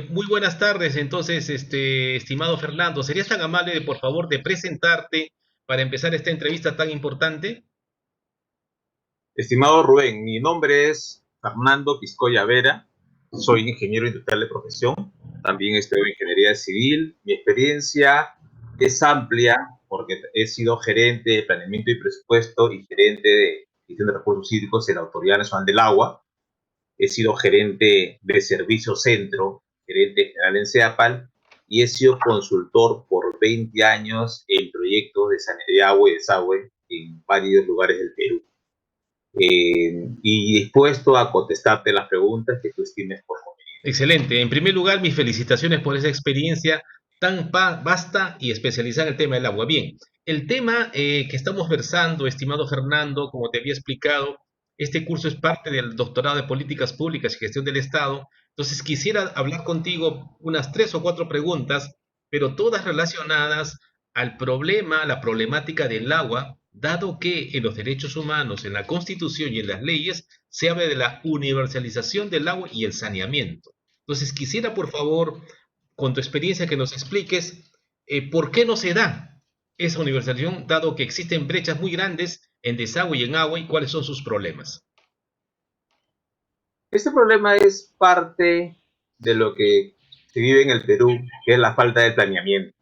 Muy buenas tardes, entonces, estimado Fernando, ¿serías tan amable de, por favor, de presentarte para empezar esta entrevista tan importante? Estimado Rubén, mi nombre es Fernando Piscoya Vera, soy ingeniero industrial de profesión, también estudio ingeniería civil. Mi experiencia es amplia porque he sido gerente de planeamiento y presupuesto y gerente de gestión de recursos hídricos en la Autoridad Nacional del Agua. He sido gerente de servicio centro, gerente general en CEAPAL y he sido consultor por 20 años en proyectos de saneamiento de agua y desagüe en varios lugares del Perú, y dispuesto a contestarte las preguntas que tú estimes por conveniente. Excelente. En primer lugar, mis felicitaciones por esa experiencia tan vasta y especializada en el tema del agua. Bien, el tema que estamos versando, estimado Fernando, como te había explicado, este curso es parte del doctorado de Políticas Públicas y Gestión del Estado. Entonces, quisiera hablar contigo unas tres o cuatro preguntas, pero todas relacionadas al problema, la problemática del agua, dado que en los derechos humanos, en la Constitución y en las leyes, se habla de la universalización del agua y el saneamiento. Entonces, quisiera, por favor, con tu experiencia, que nos expliques por qué no se da esa universalización, dado que existen brechas muy grandes en desagüe y en agua, y cuáles son sus problemas. Este problema es parte de lo que se vive en el Perú, que es la falta de planeamiento.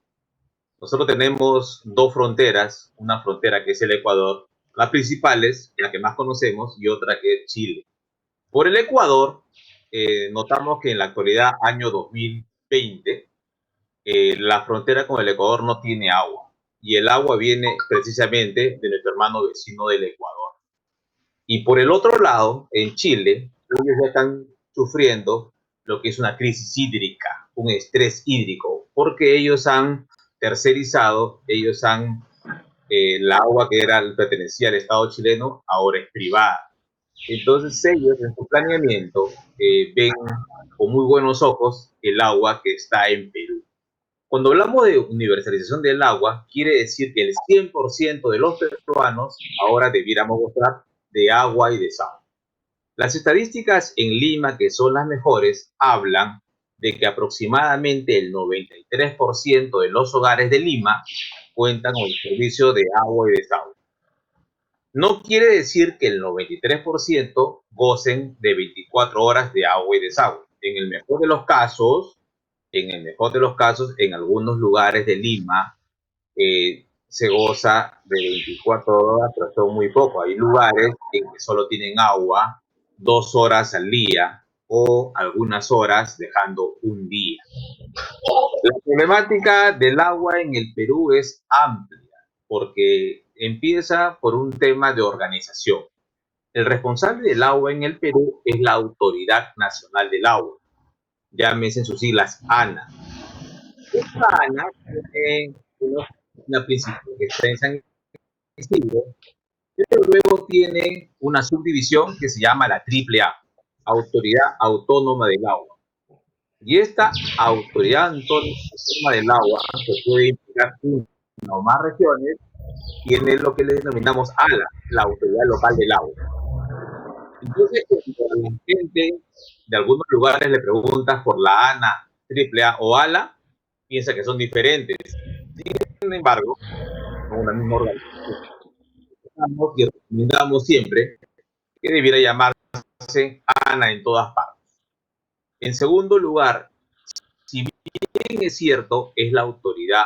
Nosotros tenemos dos fronteras, una frontera que es el Ecuador, las principales, la que más conocemos, y otra que es Chile. Por el Ecuador, notamos que en la actualidad, año 2020, la frontera con el Ecuador no tiene agua. Y el agua viene precisamente de nuestro hermano vecino del Ecuador. Y por el otro lado, en Chile, ellos ya están sufriendo lo que es una crisis hídrica, un estrés hídrico, porque ellos han tercerizado, la agua que pertenecía al Estado chileno, ahora es privada. Entonces ellos en su planeamiento ven con muy buenos ojos el agua que está en Perú. Cuando hablamos de universalización del agua, quiere decir que el 100% de los peruanos ahora debiéramos gozar de agua y de sal. Las estadísticas en Lima, que son las mejores, hablan de que aproximadamente el 93% de los hogares de Lima cuentan con el servicio de agua y de sal. No quiere decir que el 93% gocen de 24 horas de agua y desagüe. En algunos lugares de Lima se goza de 24 horas, pero son muy pocos. Hay lugares en que solo tienen agua 2 horas al día o algunas horas dejando un día. La problemática del agua en el Perú es amplia porque empieza por un tema de organización. El responsable del agua en el Perú es la Autoridad Nacional del Agua, llámese en sus siglas ANA. Esta ANA tiene una principal que está en San Isidro, pero luego tiene una subdivisión que se llama la AAA, Autoridad Autónoma del Agua. Y esta Autoridad Autónoma del Agua, que puede implicar una o más regiones, tiene lo que le denominamos ALA, la Autoridad Local del Agua. Entonces, cuando la gente de algunos lugares le preguntas por la ANA, AAA o ALA, piensa que son diferentes. Sin embargo, son una misma organización. Y recomendamos siempre que debiera llamarse ANA en todas partes. En segundo lugar, si bien es cierto, es la Autoridad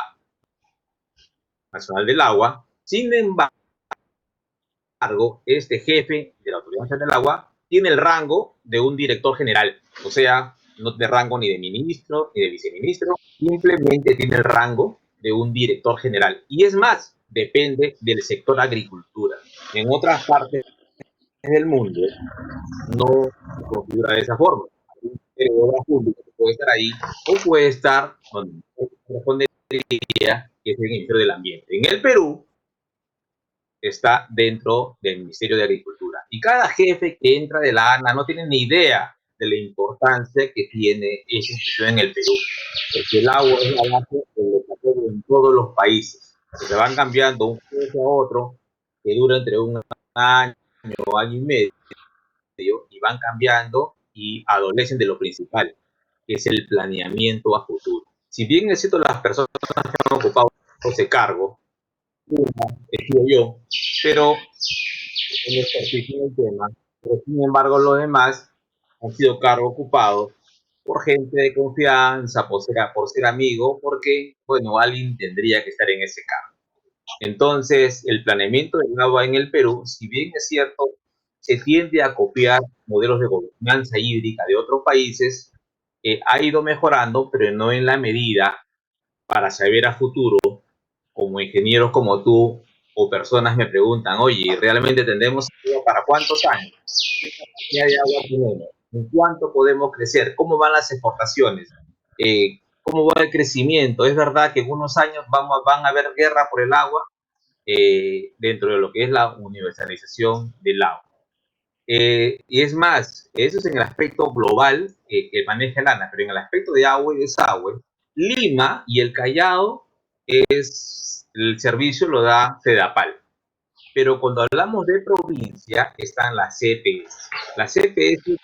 Nacional del Agua, sin embargo, este jefe de la Autoridad Nacional del Agua tiene el rango de un director general, o sea, no tiene rango ni de ministro ni de viceministro, simplemente tiene el rango de un director general. Y es más, depende del sector agricultura. En otras partes del mundo no se configura de esa forma. El obra pública puede estar ahí o puede estar donde correspondería, que es el Ministerio del Ambiente. En el Perú está dentro del Ministerio de Agricultura. Y cada jefe que entra de la ANA no tiene ni idea de la importancia que tiene esa institución en el Perú. Porque el agua es la base del desarrollo en todos los países. Se van cambiando un jefe a otro que dura entre un año o año y medio y van cambiando y adolecen de lo principal, que es el planeamiento a futuro. Si bien es cierto, las personas que han ocupado ese cargo, he sido yo, pero en el ejercicio del tema, pero sin embargo los demás han sido cargos ocupados por gente de confianza, por ser amigo, porque, bueno, alguien tendría que estar en ese cargo. Entonces, el planeamiento del agua en el Perú, si bien es cierto, se tiende a copiar modelos de gobernanza hídrica de otros países, ha ido mejorando, pero no en la medida para saber a futuro, como ingenieros como tú o personas me preguntan, oye, ¿realmente tendremos agua para cuántos años? ¿Qué cantidad de agua tenemos? ¿En cuánto podemos crecer? ¿Cómo van las exportaciones? ¿Cómo va el crecimiento? ¿Es verdad que en unos años van a haber guerra por el agua? Dentro de lo que es la universalización del agua. Y es más, eso es en el aspecto global que maneja el ANA, pero en el aspecto de agua y desagüe, Lima y el Callao el servicio lo da Sedapal. Pero cuando hablamos de provincia, están las CPS. Las CPS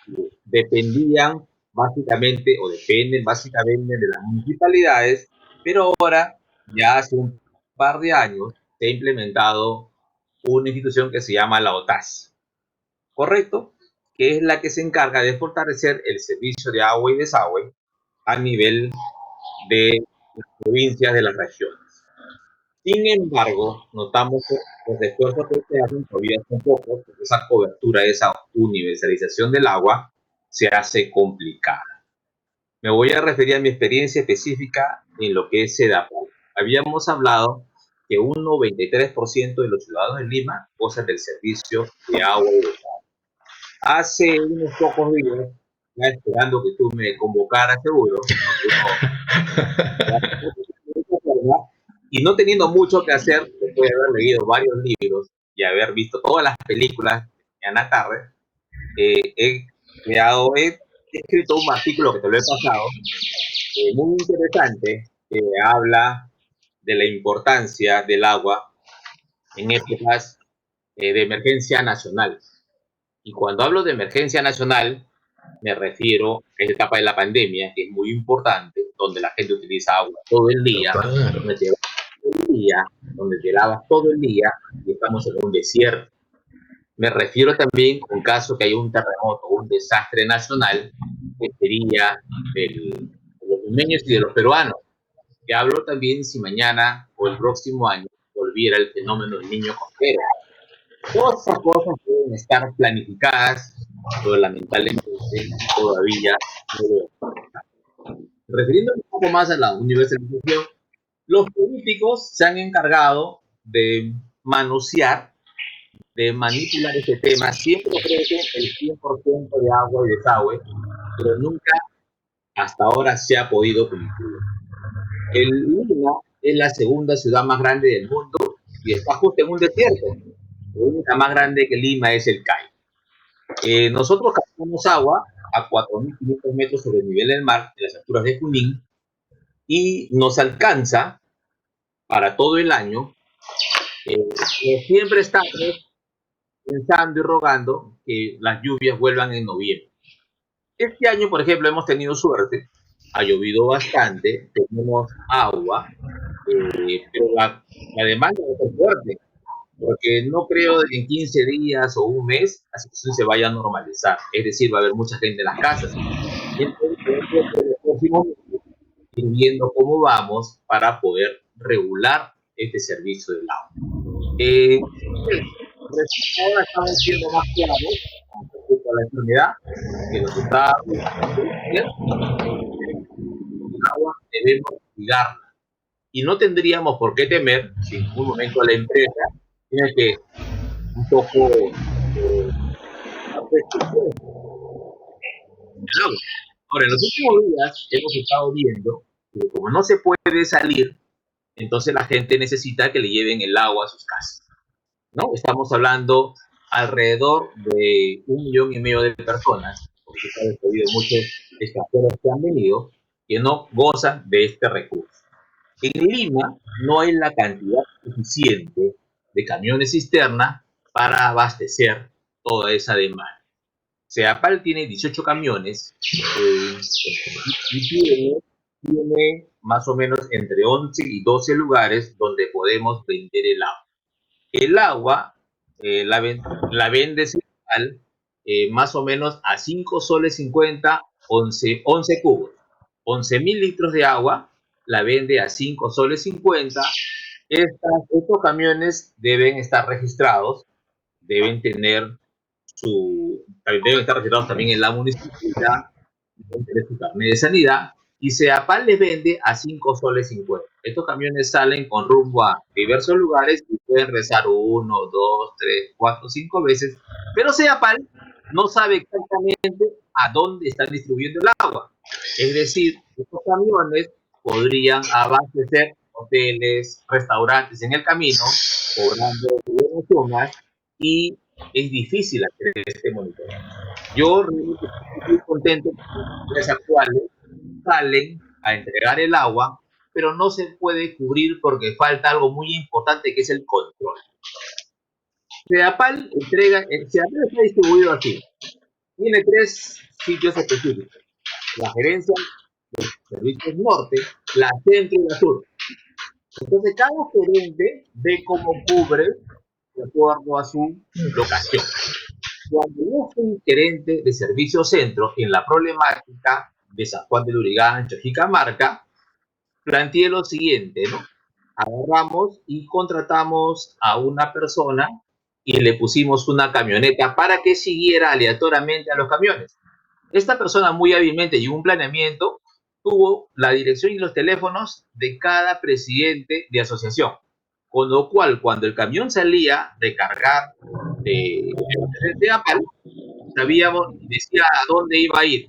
dependían básicamente, o dependen básicamente de las municipalidades, pero ahora, ya hace un par de años, se ha implementado una institución que se llama la OTAS, ¿correcto? Que es la que se encarga de fortalecer el servicio de agua y desagüe a nivel de las provincias de las regiones. Sin embargo, notamos que los esfuerzos que se hacen todavía son pocos, porque esa cobertura, esa universalización del agua se hace complicada. Me voy a referir a mi experiencia específica en lo que es Sedapal. Habíamos hablado que un 93% de los ciudadanos de Lima gozan del servicio de agua y desagüe. Hace unos pocos días, ya esperando que tú me convocaras seguro, y no teniendo mucho que hacer, después de haber leído varios libros y haber visto todas las películas de Ana Tarre, he escrito un artículo que te lo he pasado, muy interesante, que habla de la importancia del agua en épocas de emergencia nacional. Y cuando hablo de emergencia nacional, me refiero a esta etapa de la pandemia, que es muy importante, donde la gente utiliza agua todo el día, Claro. donde te donde te lavas todo el día y estamos en un desierto. Me refiero también en caso que haya un terremoto, un desastre nacional, que sería de los limeños y de los peruanos. Te hablo también si mañana o el próximo año volviera el fenómeno del niño costero. Todas esas cosas pueden estar planificadas, pero lamentablemente todavía no veo. Refiriéndome un poco más a la universalización, los políticos se han encargado de manosear, de manipular este tema. Siempre ofrecen el 100% de agua y desagüe, pero nunca hasta ahora se ha podido cumplir. El Lima es la segunda ciudad más grande del mundo y está justo en un desierto. La única más grande que Lima es el Cai. Nosotros captamos agua a 4.500 metros sobre el nivel del mar, en las alturas de Junín, y nos alcanza para todo el año. Siempre estamos pensando y rogando que las lluvias vuelvan en noviembre. Este año, por ejemplo, hemos tenido suerte, ha llovido bastante, tenemos agua, pero la demanda es fuerte, porque no creo que en 15 días o un mes la situación se vaya a normalizar, es decir, va a haber mucha gente en las casas. Entonces, los próximos meses, ir viendo cómo vamos para poder regular este servicio del agua. Ahora estamos siendo más claros con respecto a la enfermedad que nos está el agua, debemos cuidarla. Y no tendríamos por qué temer si en algún momento la empresa tiene que un poco ahora, en los últimos días hemos estado viendo que como no se puede salir, entonces la gente necesita que le lleven el agua a sus casas, ¿no? Estamos hablando alrededor de 1,5 millones de personas, porque se ha despedido muchos extranjeros que han venido, que no gozan de este recurso. En Lima no hay la cantidad suficiente de camiones cisterna para abastecer toda esa demanda. Ceapal tiene 18 camiones y tiene más o menos entre 11 y 12 lugares donde podemos vender el agua. El agua la vende Ceapal más o menos a 5 soles 50, 11 cubos. 11.000 litros de agua la vende a 5 soles 50. Estos camiones deben estar registrados, deben estar registrados también en la municipalidad, deben tener su carnet de sanidad, y Ceapal les vende a 5 soles 50. Estos camiones salen con rumbo a diversos lugares y pueden rezar 1, 2, 3, 4, 5 veces, pero Ceapal no sabe exactamente a dónde están distribuyendo el agua. Es decir, estos camiones podrían abastecer hoteles, restaurantes en el camino, cobrando buenas sumas, y es difícil hacer este monitoreo. Yo realmente estoy muy contento que las actuales salen a entregar el agua, pero no se puede cubrir porque falta algo muy importante, que es el control. Ceapal está distribuido así. Tiene 3 sitios específicos: la gerencia de servicios norte, la centro y la sur. Entonces cada gerente ve cómo cubre de acuerdo a su locación. Cuando yo fui gerente de servicio centro en la problemática de San Juan de Lurigancho, Cajamarca, planteé lo siguiente, ¿no? Agarramos y contratamos a una persona y le pusimos una camioneta para que siguiera aleatoriamente a los camiones. Esta persona muy hábilmente y un planeamiento tuvo la dirección y los teléfonos de cada presidente de asociación, con lo cual cuando el camión salía de cargar de Apal, sabíamos y decía a dónde iba a ir.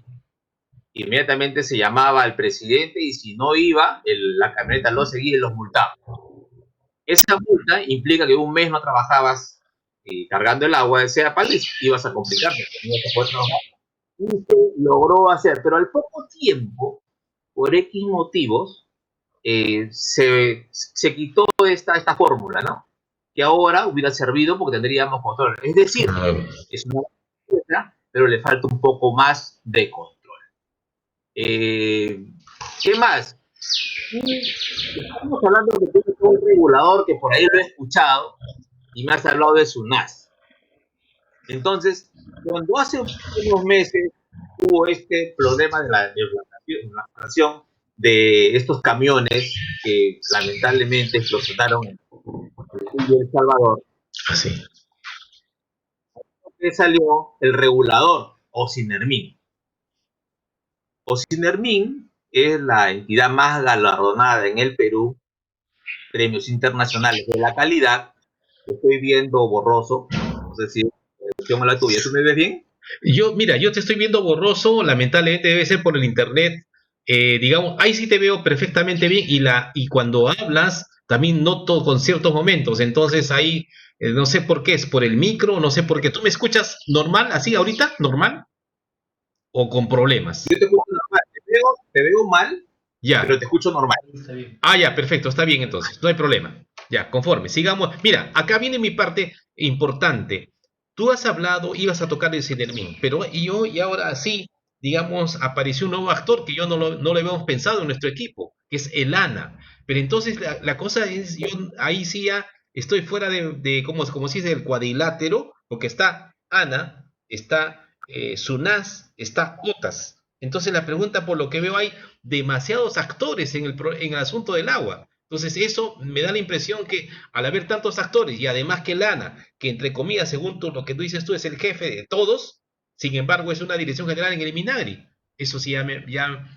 Inmediatamente se llamaba al presidente y si no iba, la camioneta lo seguía y los multaba. Esa multa implica que un mes no trabajabas cargando el agua de Ceapal y ibas a complicarte, tenías que poder trabajar. Y se logró hacer, pero al poco tiempo, por X motivos, se quitó esta fórmula, ¿no? Que ahora hubiera servido porque tendríamos control. Es decir, es una cosa, pero le falta un poco más de control. ¿Qué más? Estamos hablando de que un regulador que por ahí lo he escuchado y me has hablado de SUNAS. Entonces, cuando hace unos meses hubo este problema de la implantación de estos camiones que lamentablemente explotaron en El Salvador, Así. Salió el regulador, Ocinermin. Ocinermin es la entidad más galardonada en el Perú, premios internacionales de la calidad. Estoy viendo borroso, no sé si tengo la tuya. ¿Tú me ves bien? Mira, yo te estoy viendo borroso, lamentablemente debe ser por el internet. Digamos, ahí sí te veo perfectamente bien y cuando hablas también noto con ciertos momentos. Entonces ahí no sé por qué, es por el micro, no sé por qué. ¿Tú me escuchas normal, así ahorita, normal? ¿O con problemas? Yo te escucho normal, te veo mal, Ya. pero te escucho normal. Ah, ya, perfecto, está bien entonces, no hay problema. Ya, conforme, sigamos. Mira, acá viene mi parte importante. Tú has hablado, ibas a tocar el Cinermin, pero y ahora sí, digamos, apareció un nuevo actor que yo no lo habíamos pensado en nuestro equipo, que es el ANA. Pero entonces la cosa es, yo ahí sí ya estoy fuera de como se dice, del cuadrilátero, porque está ANA, está SUNAS, está OTAS. Entonces la pregunta, por lo que veo, hay demasiados actores en el asunto del agua. Entonces eso me da la impresión que al haber tantos actores y además que Lana, que entre comillas, según lo que tú dices tú, es el jefe de todos, sin embargo es una dirección general en el Minagri. Eso sí ya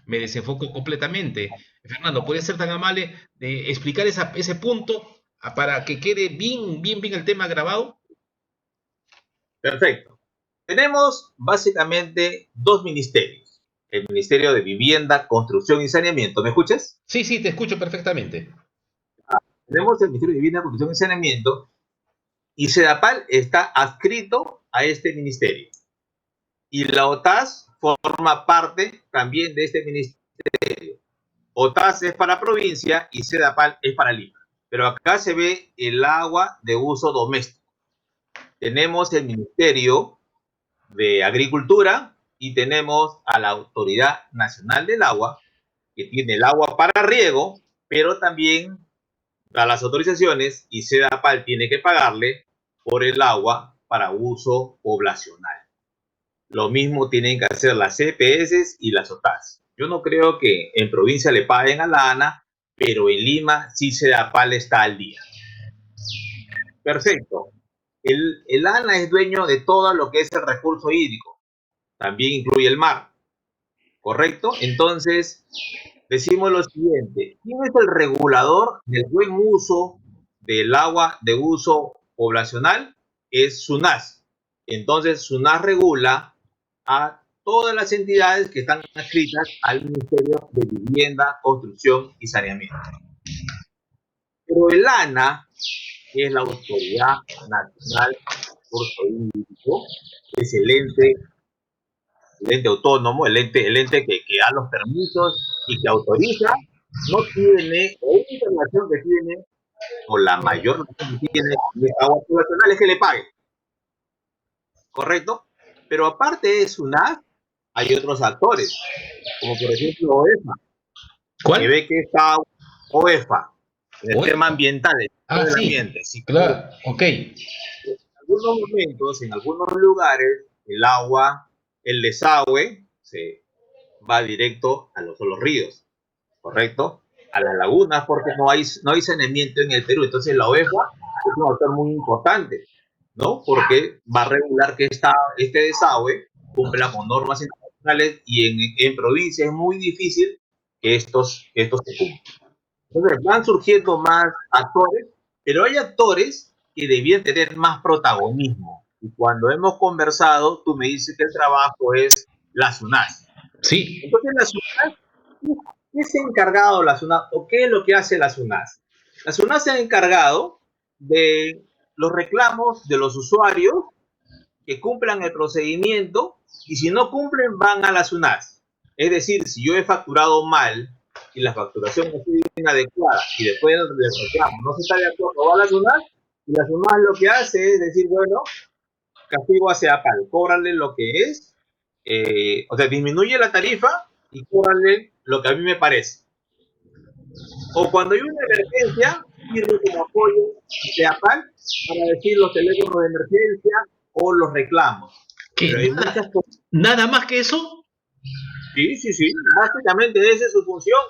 me desenfoco completamente. Fernando, ¿podrías ser tan amable de explicar ese punto para que quede bien el tema grabado? Perfecto. Tenemos básicamente 2 ministerios. El Ministerio de Vivienda, Construcción y Saneamiento. ¿Me escuchas? Sí, te escucho perfectamente. Tenemos el Ministerio de Vivienda, Construcción y Saneamiento, y CEDAPAL está adscrito a este ministerio. Y la OTAS forma parte también de este ministerio. OTAS es para provincia y CEDAPAL es para Lima. Pero acá se ve el agua de uso doméstico. Tenemos el Ministerio de Agricultura y tenemos a la Autoridad Nacional del Agua, que tiene el agua para riego, pero también da las autorizaciones y SEDAPAL tiene que pagarle por el agua para uso poblacional. Lo mismo tienen que hacer las CPS y las OTAS. Yo no creo que en provincia le paguen a la ANA, pero en Lima sí SEDAPAL está al día. Perfecto. El ANA es dueño de todo lo que es el recurso hídrico. También incluye el mar. ¿Correcto? Entonces, decimos lo siguiente. ¿Quién es el regulador del buen uso del agua de uso poblacional? Es SUNAS. Entonces, SUNAS regula a todas las entidades que están adscritas al Ministerio de Vivienda, Construcción y Saneamiento. Pero el ANA, que es la Autoridad Nacional del Recurso Hídrico, es el ente autónomo, el ente que da los permisos y que autoriza, no tiene, la única relación que tiene, o la mayor relación que tiene con esta agua poblacional es que le pague. ¿Correcto? Pero aparte de SUNAS, hay otros actores, como por ejemplo OEFA, ¿Cuál? que ve que está OEFA, en el OEFA. tema ambiental, el sí, ambiente. Sí, claro, ok. En algunos momentos, en algunos lugares, el agua, el desagüe, se va directo a los ríos, ¿correcto? A las lagunas, porque no hay saneamiento en el Perú. Entonces la OEFA es un actor muy importante, ¿no? Porque va a regular que este desagüe cumpla con normas internacionales y en provincia es muy difícil que estos se cumplan. Entonces van surgiendo más actores, pero hay actores que debían tener más protagonismo. Y cuando hemos conversado, tú me dices que el trabajo es la SUNAS. Sí. Entonces la SUNAS, ¿qué se ha encargado la SUNAS o qué es lo que hace la SUNAS? La SUNAS se ha encargado de los reclamos de los usuarios que cumplan el procedimiento y si no cumplen van a la SUNAS. Es decir, si yo he facturado mal y la facturación no es inadecuada y después del reclamo no se está de acuerdo, va a la SUNAS y la SUNAS lo que hace es decir, bueno, castigo a SEDAPAL, cóbrale lo que es, o sea, disminuye la tarifa y cóbrale lo que a mí me parece. O cuando hay una emergencia, sirve como apoyo a SEDAPAL para decir los teléfonos de emergencia o los reclamos. Pero hay muchas cosas. ¿Nada más que eso? Sí. Básicamente esa es su función.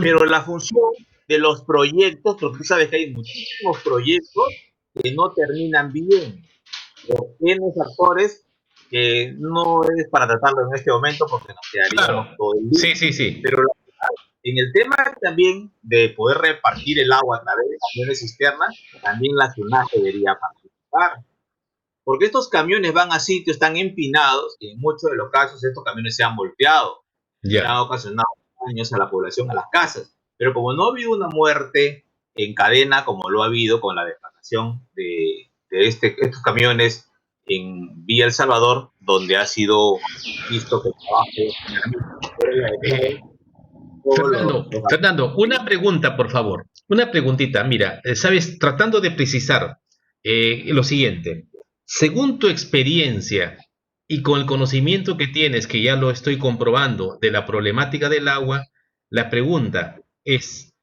Pero la función de los proyectos, porque tú sabes que hay muchísimos proyectos que no terminan bien. Tienes actores que no es para tratarlo en este momento porque nos quedaríamos todo el día. Sí. Pero en el tema también de poder repartir el agua a través de camiones cisternas, también la SUNAS debería participar. Porque estos camiones van a sitios tan empinados y en muchos de los casos estos camiones se han volteado. Y han ocasionado daños a la población, a las casas. Pero como no ha habido una muerte en cadena como lo ha habido con la deflactación de estos camiones en Villa El Salvador, donde ha sido visto que Fernando, una pregunta, por favor. Una preguntita. Mira, sabes, tratando de precisar lo siguiente. Según tu experiencia y con el conocimiento que tienes, que ya lo estoy comprobando, de la problemática del agua, la pregunta es,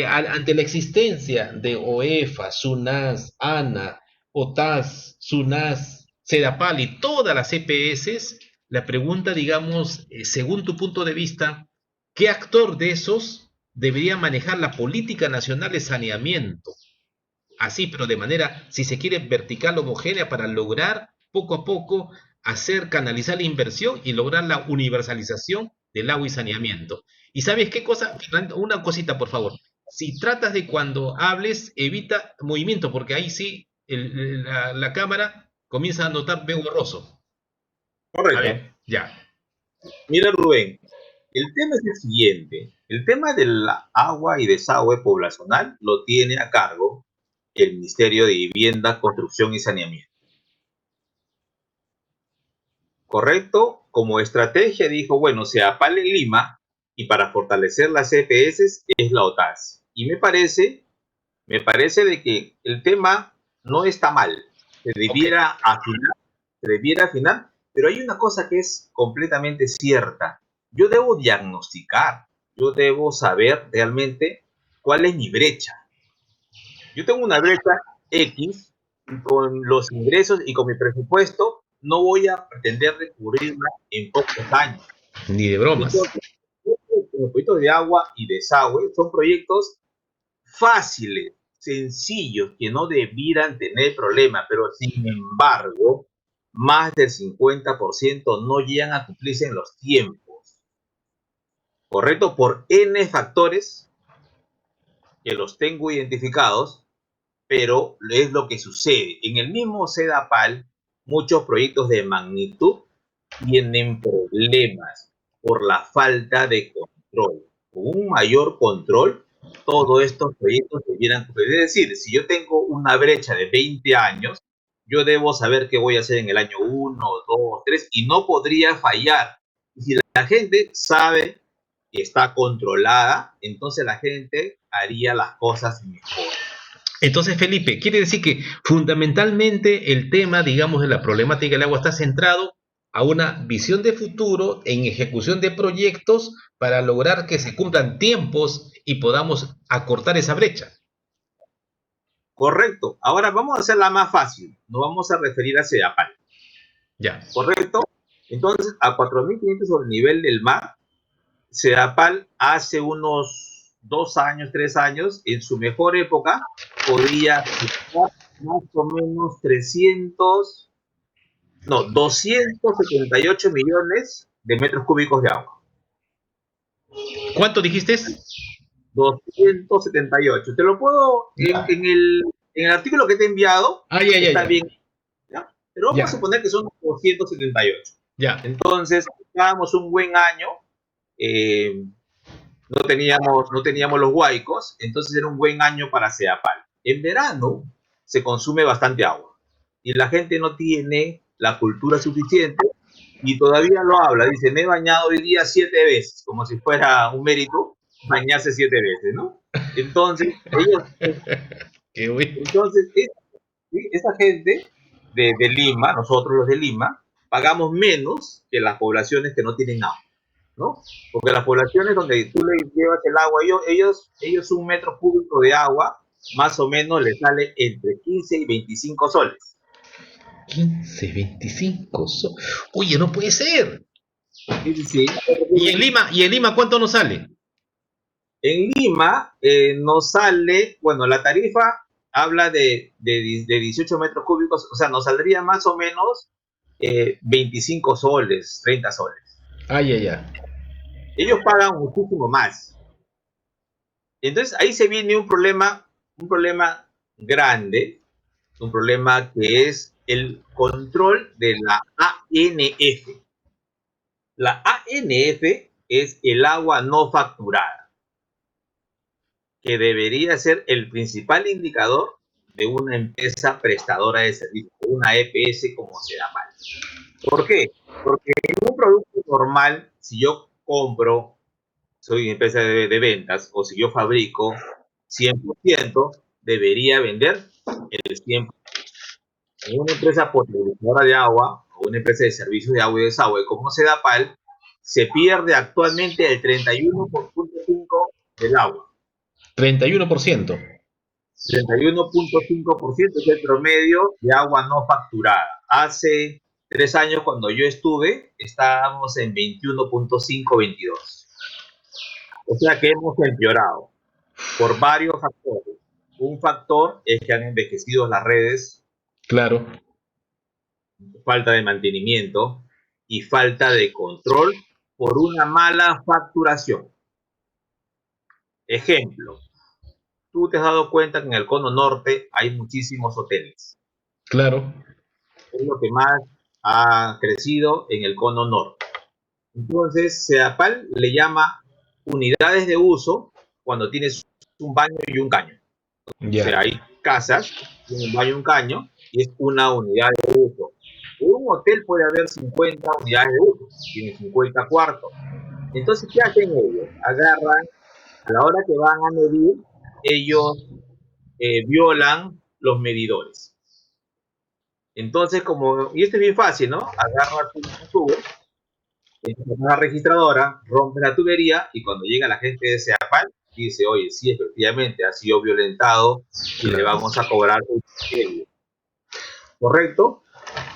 ante la existencia de OEFA, SUNAS, ANA, OTAS, SUNAS, SEDAPAL y todas las EPS, la pregunta, digamos, según tu punto de vista, ¿qué actor de esos debería manejar la política nacional de saneamiento? Así, pero de manera, si se quiere, vertical, homogénea, para lograr poco a poco canalizar la inversión y lograr la universalización del agua y saneamiento. ¿Y sabes qué cosa? Una cosita, por favor. Si tratas de cuando hables, evita movimiento, porque ahí sí la cámara comienza a notar veo borroso. Correcto. A ver, ya. Mira, Rubén, el tema es el siguiente. El tema del agua y desagüe poblacional lo tiene a cargo el Ministerio de Vivienda, Construcción y Saneamiento. ¿Correcto? Como estrategia dijo, bueno, se apale Lima y para fortalecer las EPS es la OTAS. Y me parece de que el tema no está mal. Se debiera afinar Pero hay una cosa que es completamente cierta. Yo debo diagnosticar, yo debo saber realmente cuál es mi brecha. Yo tengo una brecha X y con los ingresos y con mi presupuesto no voy a pretender cubrirla en pocos años. Ni de bromas. Entonces, los proyectos de agua y desagüe son proyectos fáciles, sencillos, que no debieran tener problema, pero sin embargo, más del 50% no llegan a cumplirse en los tiempos, ¿correcto? Por N factores que los tengo identificados, pero es lo que sucede. En el mismo SEDAPAL, muchos proyectos de magnitud tienen problemas por la falta de control. Con un mayor control, todos estos proyectos debieran cumplir. Es decir, si yo tengo una brecha de 20 años, yo debo saber qué voy a hacer en el año 1, 2, 3 y no podría fallar. Y si la gente sabe que está controlada, entonces la gente haría las cosas mejor. Entonces, Felipe, quiere decir que fundamentalmente el tema, digamos, de la problemática del agua está centrado a una visión de futuro en ejecución de proyectos para lograr que se cumplan tiempos y podamos acortar esa brecha. Correcto. Ahora vamos a hacerla más fácil. Nos vamos a referir a SEDAPAL. Ya. ¿Correcto? Entonces, a 4.500 sobre el nivel del mar, SEDAPAL hace unos 2 años, 3 años, en su mejor época, podía fijar más o menos 278 millones de metros cúbicos de agua. ¿Cuánto dijiste? 278. Te lo puedo, en el artículo que te he enviado, está bien. ¿Ya? Pero vamos a suponer que son 278. Ya. Entonces, estábamos un buen año, no teníamos los huaicos, entonces era un buen año para SEDAPAL. En verano se consume bastante agua y la gente no tiene la cultura suficiente y todavía lo habla. Dice, me he bañado hoy día 7 veces, como si fuera un mérito bañarse 7 veces, ¿no? Entonces, esa gente de Lima, nosotros los de Lima, pagamos menos que las poblaciones que no tienen agua, ¿no? Porque las poblaciones donde tú le llevas el agua, ellos un metro cúbico de agua, más o menos les sale entre 15 y 25 soles. 15, 25 soles. Oye, no puede ser. Sí. ¿Y en Lima cuánto nos sale? En Lima nos sale, bueno, la tarifa habla de 18 metros cúbicos, o sea, nos saldría más o menos 25 soles, 30 soles. Ellos pagan muchísimo más. Entonces ahí se viene un problema grande, un problema que es el control de la ANF. La ANF es el agua no facturada, que debería ser el principal indicador de una empresa prestadora de servicios, una EPS como SEDAPAL. ¿Por qué? Porque en un producto normal, si yo compro, soy una empresa de ventas, o si yo fabrico 100%, debería vender el 100%. En una empresa potabilizadora de agua o una empresa de servicios de agua y desagüe como SEDAPAL, se pierde actualmente el 31.5% del agua. 31%. 31.5% es el promedio de agua no facturada. Hace 3 años, cuando yo estuve, estábamos en 21.5, 22. O sea que hemos empeorado por varios factores. Un factor es que han envejecido las redes. Claro. Falta de mantenimiento y falta de control por una mala facturación. Ejemplo, tú te has dado cuenta que en el cono norte hay muchísimos hoteles. Claro. Es lo que más ha crecido en el cono norte. Entonces, SEDAPAL le llama unidades de uso cuando tienes un baño y un caño. O sea, hay casas, un baño y un caño, y es una unidad de uso. En un hotel puede haber 50 unidades de uso, tiene 50 cuartos. Entonces, ¿qué hacen ellos? Agarran, a la hora que van a medir, ellos violan los medidores. Entonces, y esto es bien fácil, ¿no? Agarras un tubo, una registradora, rompes la tubería y cuando llega la gente de SEAPAL, dice, oye, sí, efectivamente ha sido violentado y le vamos a cobrar el ¿correcto?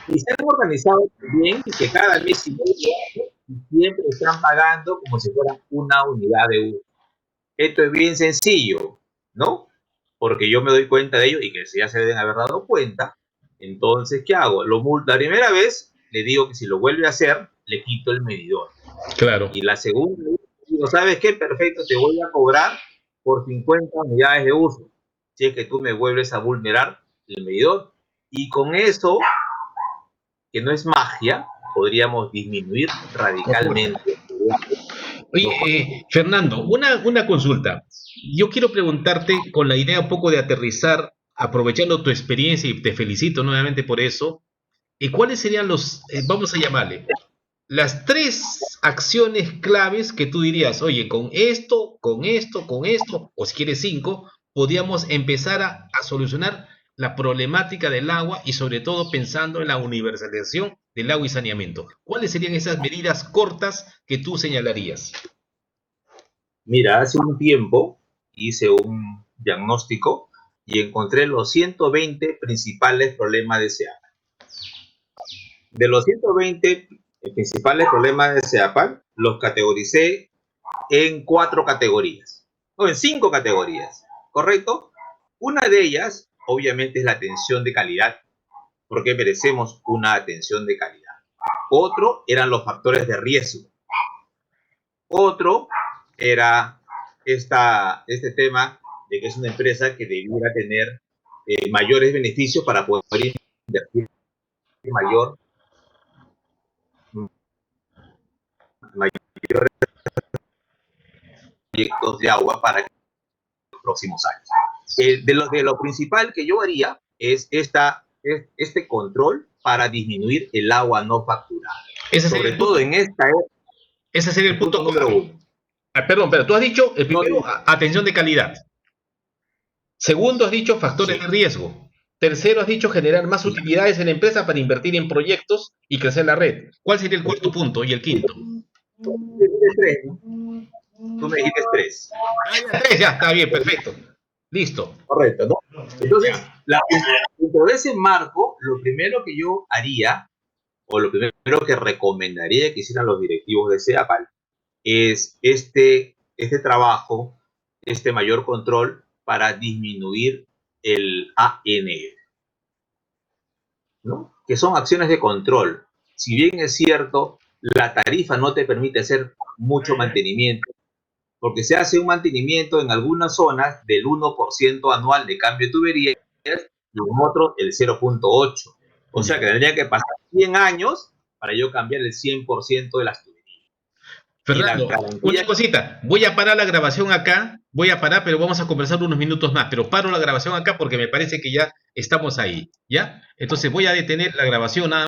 Y se han organizado bien que cada mes siempre están pagando como si fuera una unidad de uso. Esto es bien sencillo, ¿no? Porque yo me doy cuenta de ello y que ya se deben haber dado cuenta. Entonces, ¿qué hago? La primera vez le digo que si lo vuelve a hacer, le quito el medidor. Claro. Y la segunda vez digo, ¿sabes qué? Perfecto, te voy a cobrar por 50 unidades de uso. Si es que tú me vuelves a vulnerar el medidor. Y con eso, que no es magia, podríamos disminuir radicalmente. Oye, Fernando, una consulta. Yo quiero preguntarte con la idea un poco de aterrizar, aprovechando tu experiencia y te felicito nuevamente por eso. ¿Cuáles serían vamos a llamarle, las tres acciones claves que tú dirías, oye, con esto, con esto, con esto, o si quieres cinco, podríamos empezar a solucionar la problemática del agua y sobre todo pensando en la universalización del agua y saneamiento? ¿Cuáles serían esas medidas cortas que tú señalarías? Mira, hace un tiempo hice un diagnóstico y encontré los 120 principales problemas de SEAPAL. De los 120 principales problemas de SEAPAL, los categoricé en 4 categorías, o en 5 categorías, ¿correcto? Una de ellas, obviamente, es la atención de calidad, porque merecemos una atención de calidad. Otro eran los factores de riesgo. Otro era este tema de que es una empresa que debiera tener mayores beneficios para poder invertir mayores proyectos de agua para los próximos años. De lo principal que yo haría es este control para disminuir el agua no facturada. Ese sería Sobre el todo punto, en esta ese sería el punto. punto número 1. Perdón, pero tú has dicho el No, primero, atención de calidad. Segundo, has dicho factores de sí, riesgo. Tercero, has dicho generar más sí. utilidades en la empresa para invertir en proyectos y crecer la red. ¿Cuál sería el cuarto punto y el quinto? Tú me dijiste 3, ¿no? Tú me dijiste 3. Ah, ya, tres, ya, está bien, perfecto. Listo. Correcto, ¿no? Entonces, Ya. dentro de ese marco, lo primero que yo haría, o lo primero que recomendaría que hicieran los directivos de SEAPAL, es este trabajo, este mayor control para disminuir el ANR, ¿no? Que son acciones de control. Si bien es cierto, la tarifa no te permite hacer mucho mantenimiento, porque se hace un mantenimiento en algunas zonas del 1% anual de cambio de tuberías y en otros el 0.8%. O sea que tendría que pasar 100 años para yo cambiar el 100% de las tuberías. Y la Fernando, garantía. una cosita, voy a parar la grabación acá, voy a parar, pero vamos a conversar unos minutos más, pero paro la grabación acá porque me parece que ya estamos ahí, ¿ya? Entonces voy a detener la grabación nada